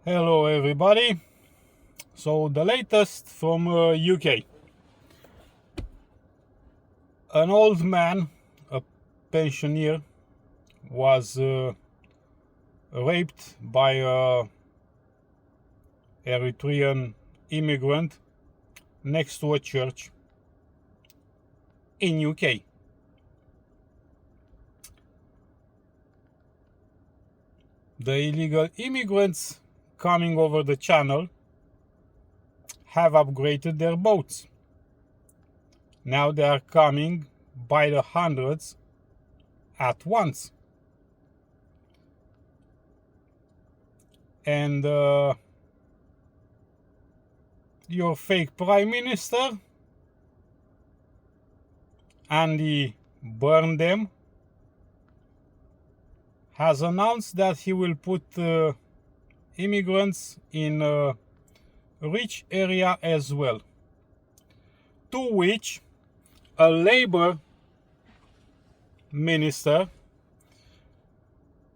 Hello everybody. So the latest from UK. An old man, a pensioner, was raped by a Eritrean immigrant next to a church in UK. The illegal immigrants coming over the channel have upgraded their boats. Now they are coming by the hundreds at once. And your fake prime minister, Andy Burn them, has announced that he will put immigrants in a rich area as well. To which a Labour minister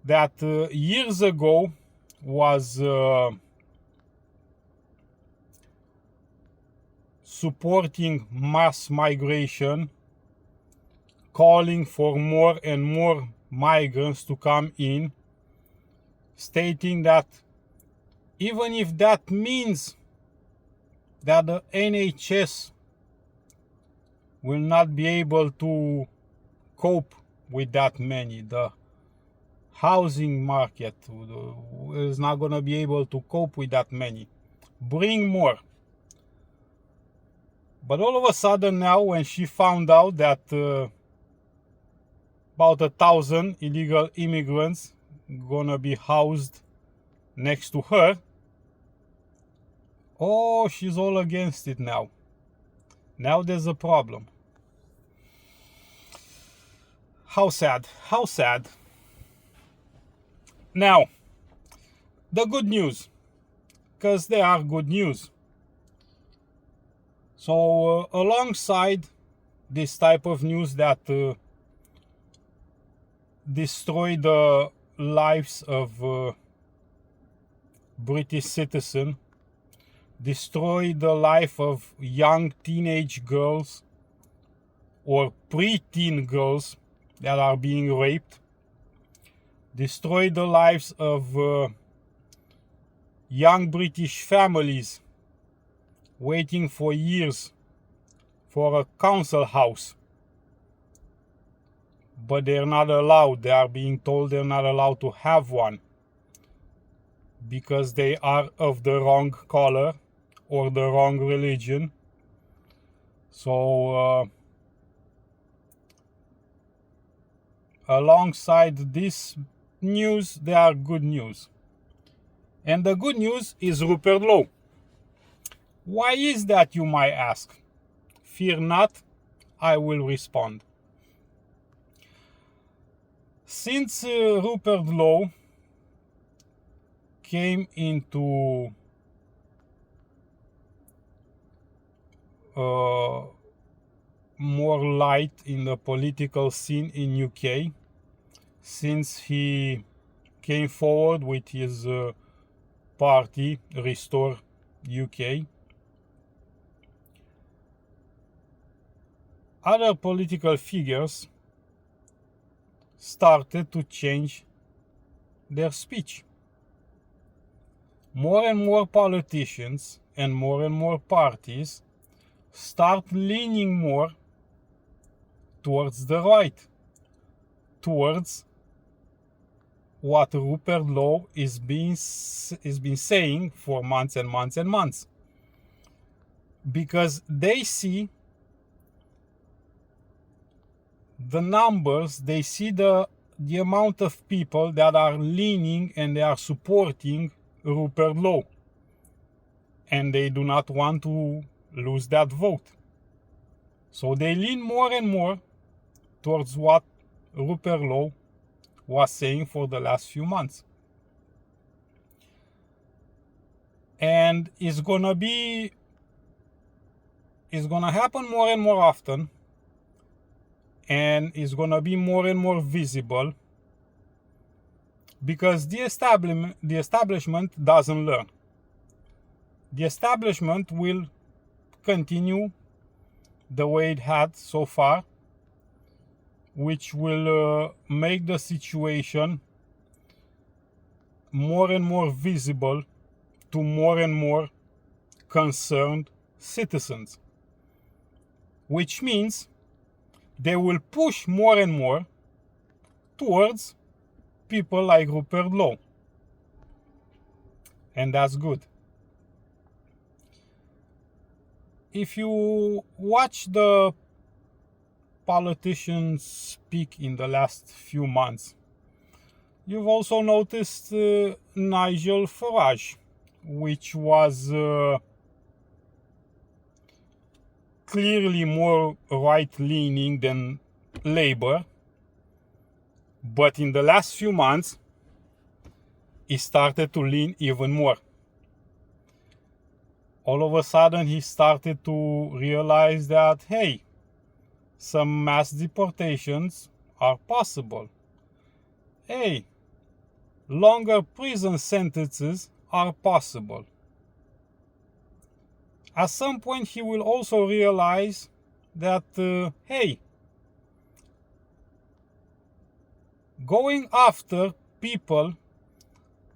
that years ago was supporting mass migration, calling for more and more migrants to come in, stating that even if that means that the NHS will not be able to cope with that many, the housing market is not going to be able to cope with that many, bring more. But all of a sudden now, when she found out that about 1,000 illegal immigrants gonna be housed next to her, oh, she's all against it now. Now there's a problem. How sad, how sad. Now, the good news, because they are good news. So alongside this type of news that destroy the lives of British citizens, destroy the life of young teenage girls or pre-teen girls that are being raped, destroy the lives of young British families waiting for years for a council house. But they're not allowed. They are being told they're not allowed to have one because they are of the wrong color or the wrong religion. So alongside this news, there are good news. And the good news is Rupert Lowe. Why is that, you might ask? Fear not, I will respond. Since Rupert Lowe came into more light in the political scene in UK, since he came forward with his party, Restore UK, other political figures started to change their speech. More and more politicians and more parties start leaning more towards the right, towards what Rupert Lowe is been saying for months and months and months, because they see the numbers, they see the amount of people that are leaning and they are supporting Rupert Lowe, and they do not want to lose that vote. So they lean more and more towards what Rupert Lowe was saying for the last few months. And it's gonna happen more and more often, and it's gonna be more and more visible Because the establishment doesn't learn. The establishment will continue the way it had so far, which will make the situation more and more visible to more and more concerned citizens, which means they will push more and more towards people like Rupert Lowe. And that's good. If you watch the politicians speak in the last few months, you've also noticed Nigel Farage, which was clearly more right-leaning than Labour, but in the last few months, he started to lean even more. All of a sudden, he started to realize that, hey, some mass deportations are possible. Hey, longer prison sentences are possible. At some point, he will also realize that, hey, going after people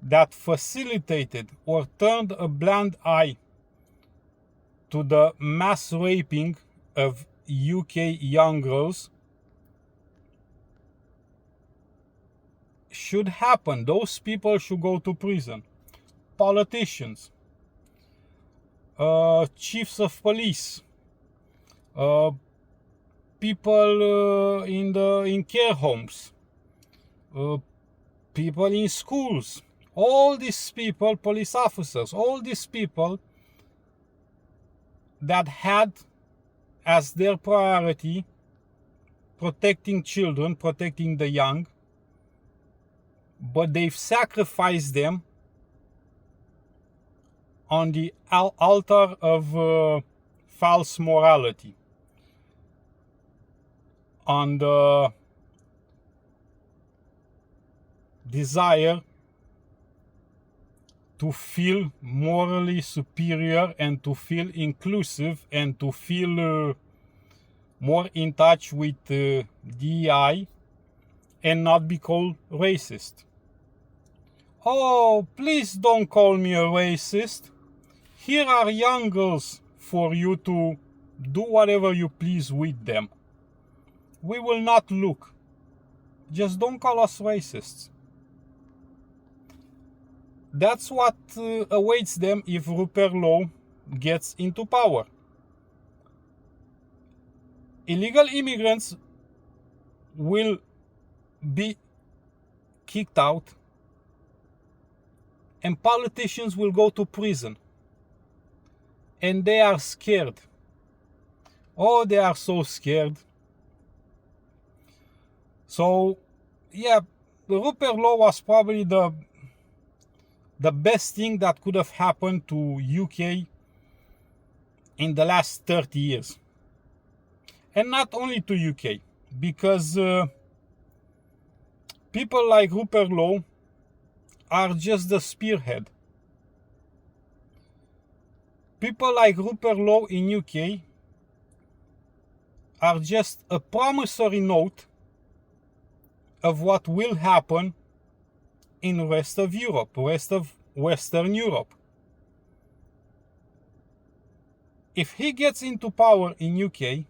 that facilitated or turned a blind eye to the mass raping of UK young girls should happen. Those people should go to prison. Politicians, chiefs of police, people in care homes, people in schools, all these people, police officers, all these people that had as their priority protecting children, protecting the young, but they've sacrificed them on the altar of false morality, on the desire to feel morally superior and to feel inclusive and to feel more in touch with DEI and not be called racist. Oh, please don't call me a racist. Here are young girls for you to do whatever you please with them. We will not look. Just don't call us racists. That's what awaits them if Rupert Lowe gets into power. Illegal immigrants will be kicked out and politicians will go to prison. And they are scared. Oh, they are so scared. So, yeah, Rupert Lowe was probably the best thing that could have happened to UK in the last 30 years. And not only to UK, because people like Rupert Lowe are just the spearhead. People like Rupert Lowe in UK are just a promissory note of what will happen in the rest of Europe, rest of Western Europe. If he gets into power in UK,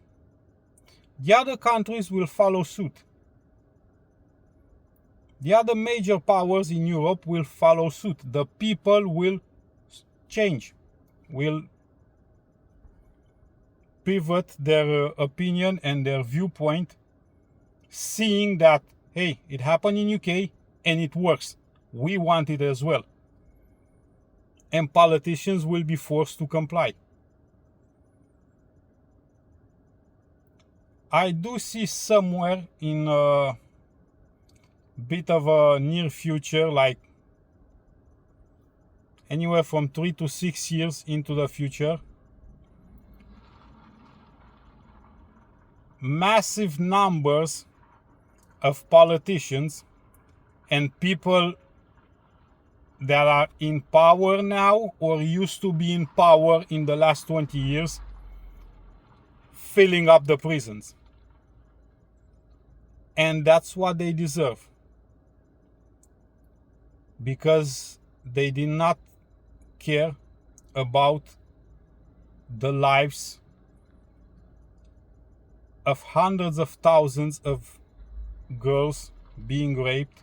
the other countries will follow suit. The other major powers in Europe will follow suit. The people will change, will pivot their opinion and their viewpoint, seeing that, hey, it happened in UK and it works. We want it as well. And politicians will be forced to comply. I do see somewhere in a bit of a near future, like anywhere from 3 to 6 years into the future, massive numbers of politicians and people that are in power now or used to be in power in the last 20 years filling up the prisons. And that's what they deserve. Because they did not care about the lives of hundreds of thousands of girls being raped,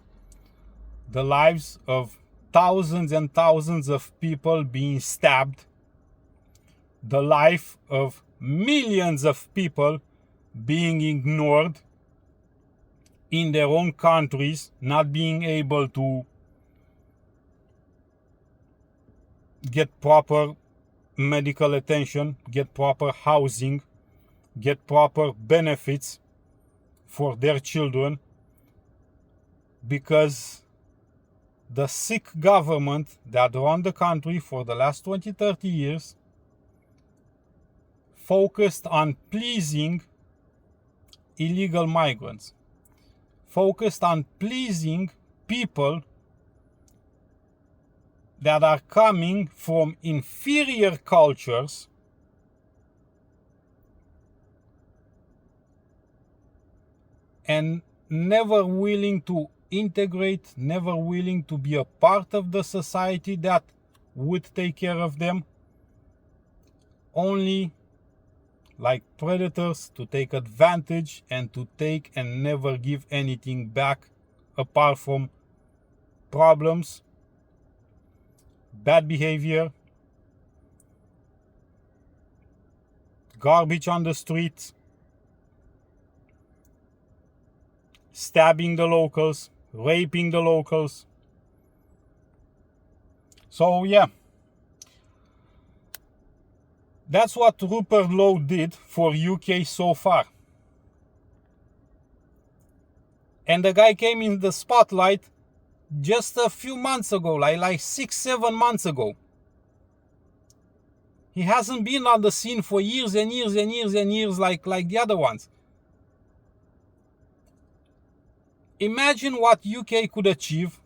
the lives of thousands and thousands of people being stabbed, the life of millions of people being ignored in their own countries, not being able to get proper medical attention, get proper housing, get proper benefits for their children, because the sick government that run the country for the last 20-30 years focused on pleasing illegal migrants, focused on pleasing people that are coming from inferior cultures and never willing to integrate, never willing to be a part of the society that would take care of them, only like predators to take advantage and to take and never give anything back apart from problems, bad behavior, garbage on the streets, stabbing the locals, raping the locals. So yeah, that's what Rupert Lowe did for UK so far. And the guy came in the spotlight just a few months ago, like 6-7 months ago. He hasn't been on the scene for years and years and years and years like the other ones. Imagine what UK could achieve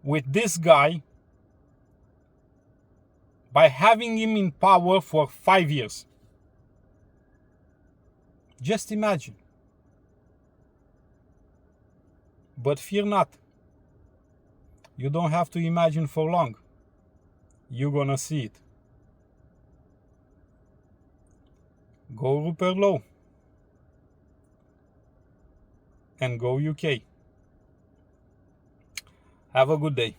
with this guy by having him in power for 5 years. Just imagine. But fear not. You don't have to imagine for long. You're gonna see it. Go Rupert Lowe. And go UK. Have a good day.